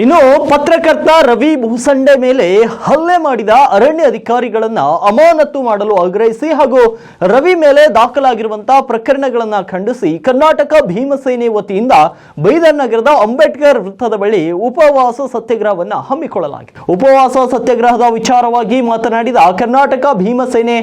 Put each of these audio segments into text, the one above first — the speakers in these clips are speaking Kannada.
ಇನ್ನು ಪತ್ರಕರ್ತ ರವಿ ಭೂಸಂಡೆ ಮೇಲೆ ಹಲ್ಲೆ ಮಾಡಿದ ಅರಣ್ಯ ಅಧಿಕಾರಿಗಳನ್ನ ಅಮಾನತು ಮಾಡಲು ಆಗ್ರಹಿಸಿ ಹಾಗೂ ರವಿ ಮೇಲೆ ದಾಖಲಾಗಿರುವಂತಹ ಪ್ರಕರಣಗಳನ್ನ ಖಂಡಿಸಿ ಕರ್ನಾಟಕ ಭೀಮಸೇನೆ ವತಿಯಿಂದ ಬೈದರ್ ನಗರದ ಅಂಬೇಡ್ಕರ್ ವೃತ್ತದ ಬಳಿ ಉಪವಾಸ ಸತ್ಯಾಗ್ರಹವನ್ನ ಹಮ್ಮಿಕೊಳ್ಳಲಾಗಿದೆ. ಉಪವಾಸ ಸತ್ಯಾಗ್ರಹದ ವಿಚಾರವಾಗಿ ಮಾತನಾಡಿದ ಕರ್ನಾಟಕ ಭೀಮಸೇನೆ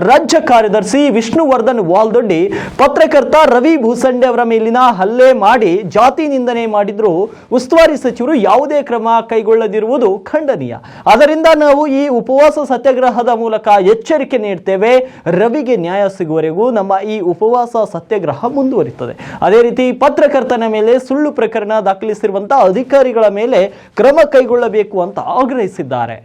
ರಾಜ್ಯ ಕಾರ್ಯದರ್ಶಿ ವಿಷ್ಣುವರ್ಧನ್ ವಾಲ್ದೊಡ್ಡಿ, ಪತ್ರಕರ್ತ ರವಿ ಭೂಸಂಡೆ ಅವರ ಮೇಲಿನ ಹಲ್ಲೆ ಮಾಡಿ ಜಾತಿ ನಿಂದನೆ ಮಾಡಿದ್ರು ಉಸ್ತುವಾರಿ ಸಚಿವರು ಯಾವುದೇ ಕ್ರಮ ಕೈಗೊಳ್ಳದಿರುವುದು ಖಂಡನೀಯ. ಅದರಿಂದ ನಾವು ಈ ಉಪವಾಸ ಸತ್ಯಾಗ್ರಹದ ಮೂಲಕ ಎಚ್ಚರಿಕೆ ನೀಡುತ್ತೇವೆ. ರವಿಗೆ ನ್ಯಾಯ ಸಿಗುವವರೆಗೂ ನಮ್ಮ ಈ ಉಪವಾಸ ಸತ್ಯಾಗ್ರಹ ಮುಂದುವರಿಯುತ್ತದೆ. ಅದೇ ರೀತಿ ಪತ್ರಕರ್ತನ ಮೇಲೆ ಸುಳ್ಳು ಪ್ರಕರಣ ದಾಖಲಿಸಿರುವಂತಹ ಅಧಿಕಾರಿಗಳ ಮೇಲೆ ಕ್ರಮ ಕೈಗೊಳ್ಳಬೇಕು ಅಂತ ಆಗ್ರಹಿಸಿದ್ದಾರೆ.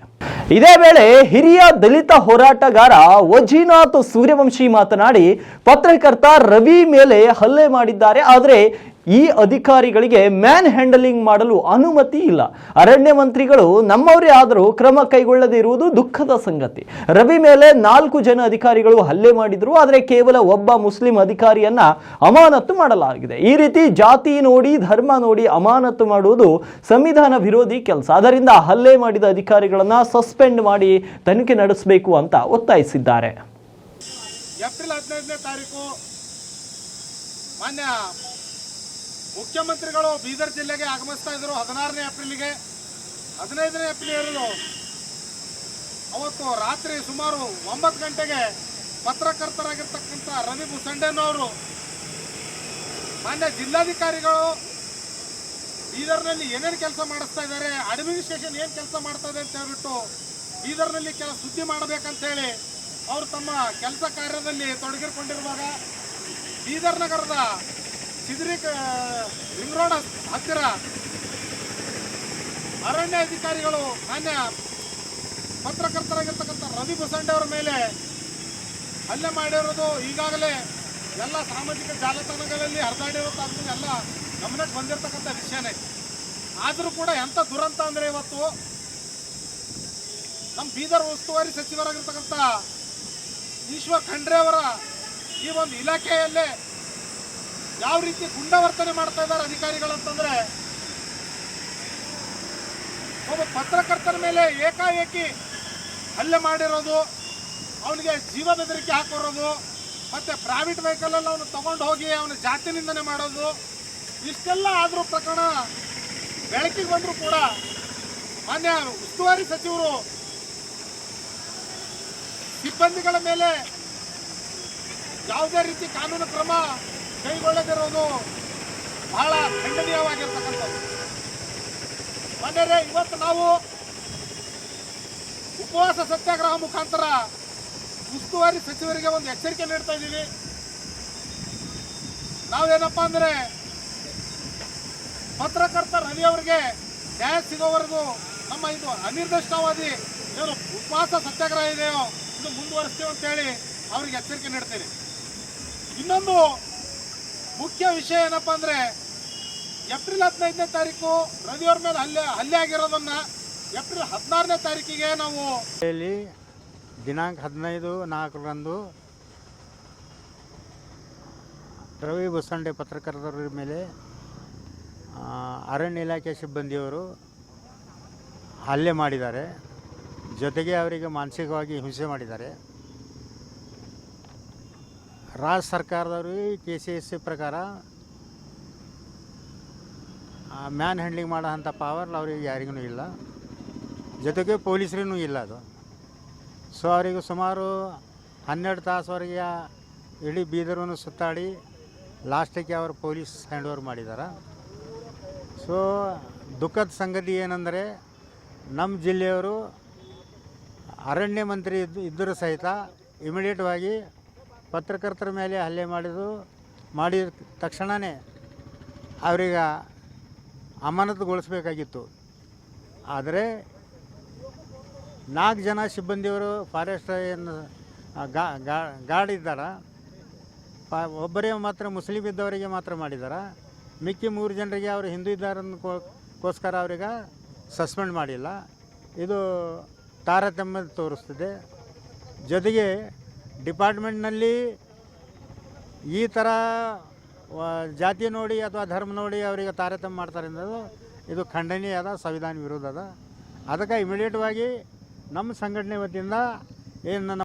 ಇದೇ ವೇಳೆ ಹಿರಿಯ ದಲಿತ ಹೋರಾಟಗಾರ ವಜೀನಾಥ್ ಸೂರ್ಯವಂಶಿ ಮಾತನಾಡಿ, ಪತ್ರಕರ್ತ ರವಿ ಮೇಲೆ ಹಲ್ಲೆ ಮಾಡಿದ್ದಾರೆ, ಆದರೆ ಈ ಅಧಿಕಾರಿಗಳಿಗೆ ಮ್ಯಾನ್ ಹ್ಯಾಂಡಲಿಂಗ್ ಮಾಡಲು ಅನುಮತಿ ಇಲ್ಲ. ಅರಣ್ಯ ಮಂತ್ರಿಗಳು ನಮ್ಮವರೇ ಆದರೂ ಕ್ರಮ ಕೈಗೊಳ್ಳದೇ ಇರುವುದು ದುಃಖದ ಸಂಗತಿ. ರವಿ ಮೇಲೆ 4 ಜನ ಅಧಿಕಾರಿಗಳು ಹಲ್ಲೆ ಮಾಡಿದ್ರು, ಆದರೆ ಕೇವಲ ಒಬ್ಬ ಮುಸ್ಲಿಂ ಅಧಿಕಾರಿಯನ್ನ ಅಮಾನತು ಮಾಡಲಾಗಿದೆ. ಈ ರೀತಿ ಜಾತಿ ನೋಡಿ ಧರ್ಮ ನೋಡಿ ಅಮಾನತು ಮಾಡುವುದು ಸಂವಿಧಾನ ವಿರೋಧಿ ಕೆಲಸ. ಅದರಿಂದ ಹಲ್ಲೆ ಮಾಡಿದ ಅಧಿಕಾರಿಗಳನ್ನ ಸಸ್ಪೆಂಡ್ ಮಾಡಿ ತನಿಖೆ ನಡೆಸಬೇಕು ಅಂತ ಒತ್ತಾಯಿಸಿದ್ದಾರೆ. ಏಪ್ರಿಲ್ 15ನೇ ತಾರೀಕು ಮಾನ್ಯ ಮುಖ್ಯಮಂತ್ರಿಗಳು ಬೀದರ್ ಜಿಲ್ಲೆಗೆ ಆಗಮಿಸ್ತಾ ಇದ್ರು. 16ನೇ ಏಪ್ರಿಲ್ಗೆ 15ನೇ ಏಪ್ರಿಲ್ ಅವತ್ತು ರಾತ್ರಿ ಸುಮಾರು 9 ಗಂಟೆಗೆ ಪತ್ರಕರ್ತರಾಗಿರ್ತಕ್ಕಂಥ ರವಿ ಭೂಸಂಡೆನವರು ಮಾನ್ಯ ಜಿಲ್ಲಾಧಿಕಾರಿಗಳು ಬೀದರ್ನಲ್ಲಿ ಏನೇನು ಕೆಲಸ ಮಾಡಿಸ್ತಾ ಇದ್ದಾರೆ, ಅಡ್ಮಿನಿಸ್ಟ್ರೇಷನ್ ಏನು ಕೆಲಸ ಮಾಡ್ತಾ ಇದೆ ಅಂತ ಹೇಳ್ಬಿಟ್ಟು ಬೀದರ್ನಲ್ಲಿ ಕೆಲ ಸುದ್ದಿ ಮಾಡಬೇಕಂತೇಳಿ ಅವರು ತಮ್ಮ ಕೆಲಸ ಕಾರ್ಯದಲ್ಲಿ ತೊಡಗಿಕೊಂಡಿರುವಾಗ ಬೀದರ್ ನಗರದ ಸಿದ್ರಿ ರಿಂಗ್ ರೋಡ್ ಹತ್ತಿರ ಅರಣ್ಯ ಅಧಿಕಾರಿಗಳು ಮಾನ್ಯ ಪತ್ರಕರ್ತರಾಗಿರ್ತಕ್ಕಂಥ ರವಿ ಭೂಸಂಡೆ ಅವರ ಮೇಲೆ ಹಲ್ಲೆ ಮಾಡಿರೋದು ಈಗಾಗಲೇ ಎಲ್ಲ ಸಾಮಾಜಿಕ ಜಾಲತಾಣಗಳಲ್ಲಿ ಹರಿದಾಡಿರೋದು ಎಲ್ಲ ಗಮನಕ್ಕೆ ಬಂದಿರತಕ್ಕಂಥ ವಿಷಯನೇ. ಆದರೂ ಕೂಡ ಎಂಥ ದುರಂತ ಅಂದರೆ ಇವತ್ತು ನಮ್ಮ ಬೀದರ್ ಉಸ್ತುವಾರಿ ಸಚಿವರಾಗಿರ್ತಕ್ಕಂಥ ಈಶ್ವರ್ ಖಂಡ್ರೆ ಅವರ ಈ ಒಂದು ಇಲಾಖೆಯಲ್ಲೇ ಯಾವ ರೀತಿ ಗುಂಡವರ್ತನೆ ಮಾಡ್ತಾ ಇದ್ದಾರೆ ಅಧಿಕಾರಿಗಳಂತಂದ್ರೆ, ಒಬ್ಬ ಪತ್ರಕರ್ತರ ಮೇಲೆ ಏಕಾಏಕಿ ಹಲ್ಲೆ ಮಾಡಿರೋದು, ಅವನಿಗೆ ಜೀವ ಬೆದರಿಕೆ ಹಾಕಿರೋದು, ಮತ್ತೆ ಪ್ರೈವೇಟ್ ವೆಹಿಕಲಲ್ಲಿ ಅವನು ತಗೊಂಡು ಹೋಗಿ ಅವನ ಜಾತಿ ನಿಂದನೆ ಮಾಡೋದು, ಇಷ್ಟೆಲ್ಲ ಆದರೂ ಪ್ರಕರಣ ಬೆಳಕಿಗೆ ಬಂದರೂ ಕೂಡ ಮಾನ್ಯ ಉಸ್ತುವಾರಿ ಸಚಿವರು ಸಿಬ್ಬಂದಿಗಳ ಮೇಲೆ ಯಾವುದೇ ರೀತಿ ಕಾನೂನು ಕ್ರಮ ಕೈಗೊಳ್ಳದಿರೋದು ಬಹಳ ಖಂಡನೀಯವಾಗಿರ್ತಕ್ಕಂಥದ್ದು. ಮನೆಯೇ ಇವತ್ತು ನಾವು ಉಪವಾಸ ಸತ್ಯಾಗ್ರಹ ಮುಖಾಂತರ ಉಸ್ತುವಾರಿ ಸಚಿವರಿಗೆ ಒಂದು ಎಚ್ಚರಿಕೆ ನೀಡ್ತಾ ಇದ್ದೀವಿ. ನಾವೇನಪ್ಪ ಅಂದರೆ ಪತ್ರಕರ್ತ ರವಿ ಅವರಿಗೆ ನ್ಯಾಯ ಸಿಗೋವರೆಗೂ ನಮ್ಮ ಇದು ಅನಿರ್ದಿಷ್ಟಾವಧಿ ಏನು ಉಪವಾಸ ಸತ್ಯಾಗ್ರಹ ಇದೆಯೋ ಇದು ಮುಂದುವರಿಸ್ತೀವಿ ಅಂತೇಳಿ ಅವ್ರಿಗೆ ಎಚ್ಚರಿಕೆ ನೀಡ್ತೇನೆ. ಇನ್ನೊಂದು ಮುಖ್ಯ ವಿಷಯ ಏನಪ್ಪ ಅಂದರೆ, ಏಪ್ರಿಲ್ 15ನೇ ತಾರೀಕು ರವಿಯವ್ರ ಮೇಲೆ ಹಲ್ಲೆ ಆಗಿರೋದನ್ನ ಏಪ್ರಿಲ್ 16ನೇ ತಾರೀಕಿಗೆ ನಾವು ದಿನಾಂಕ 15/4 ರವಿ ಭೂಸಂಡೆ ಪತ್ರಕರ್ತರ ಮೇಲೆ ಅರಣ್ಯ ಇಲಾಖೆ ಸಿಬ್ಬಂದಿಯವರು ಹಲ್ಲೆ ಮಾಡಿದ್ದಾರೆ. ಜೊತೆಗೆ ಅವರಿಗೆ ಮಾನಸಿಕವಾಗಿ ಹಿಂಸೆ ಮಾಡಿದ್ದಾರೆ. ರಾಜ್ಯ ಸರ್ಕಾರದವರು KCSC ಪ್ರಕಾರ ಮ್ಯಾನ್ ಹ್ಯಾಂಡ್ಲಿಂಗ್ ಮಾಡೋ ಅಂಥ ಪವರ್ ಅವ್ರಿಗೆ ಯಾರಿಗೂ ಇಲ್ಲ, ಜೊತೆಗೆ ಪೊಲೀಸರಿಗೂ ಇಲ್ಲ ಅದು. ಸೊ ಅವರಿಗೆ ಸುಮಾರು 12 ತಾಸುವರೆಗೆ ಇಡೀ ಬೀದರನ್ನು ಸುತ್ತಾಡಿ ಲಾಸ್ಟಿಗೆ ಅವರು ಪೊಲೀಸ್ ಹ್ಯಾಂಡ್ ಓವರ್ ಮಾಡಿದ್ದಾರೆ. ಸೊ ದುಃಖದ ಸಂಗತಿ ಏನಂದರೆ, ನಮ್ಮ ಜಿಲ್ಲೆಯವರು ಅರಣ್ಯ ಮಂತ್ರಿ ಇದ್ದರೂ ಸಹಿತ ಇಮಿಡಿಯೇಟ್ವಾಗಿ ಪತ್ರಕರ್ತರ ಮೇಲೆ ಹಲ್ಲೆ ಮಾಡಿದ ತಕ್ಷಣವೇ ಅವರಿಗೆ ಅಮಾನತುಗೊಳಿಸಬೇಕಾಗಿತ್ತು. ಆದರೆ 4 ಜನ ಸಿಬ್ಬಂದಿಯವರು ಫಾರೆಸ್ಟ್ ಏನು ಗಾರ್ಡ್ ಇದ್ದಾರೆ, ಒಬ್ಬರೇ ಮಾತ್ರ ಮುಸ್ಲಿಂ ಇದ್ದವರಿಗೆ ಮಾತ್ರ ಮಾಡಿದ್ದಾರೆ. ಮಿಕ್ಕಿ 3 ಜನರಿಗೆ ಅವರು ಹಿಂದೂ ಇದ್ದಾರನ್ಕೋಸ್ಕರ ಅವ್ರಿಗೆ ಸಸ್ಪೆಂಡ್ ಮಾಡಿಲ್ಲ. ಇದು ತಾರತಮ್ಯ ತೋರಿಸ್ತಿದೆ. ಜೊತೆಗೆ ಡಿಪಾರ್ಟ್ಮೆಂಟ್ನಲ್ಲಿ ಈ ಥರ ಜಾತಿ ನೋಡಿ ಅಥವಾ ಧರ್ಮ ನೋಡಿ ಅವರಿಗೆ ತಾರತಮ್ಯ ಮಾಡ್ತಾರೆ ಅನ್ನೋದು ಇದು ಖಂಡನೀಯ ಅದ, ಸಂವಿಧಾನ ವಿರೋಧ ಅದ. ಅದಕ್ಕೆ ಇಮಿಡಿಯೇಟ್ವಾಗಿ ನಮ್ಮ ಸಂಘಟನೆ ವತಿಯಿಂದ ಏನು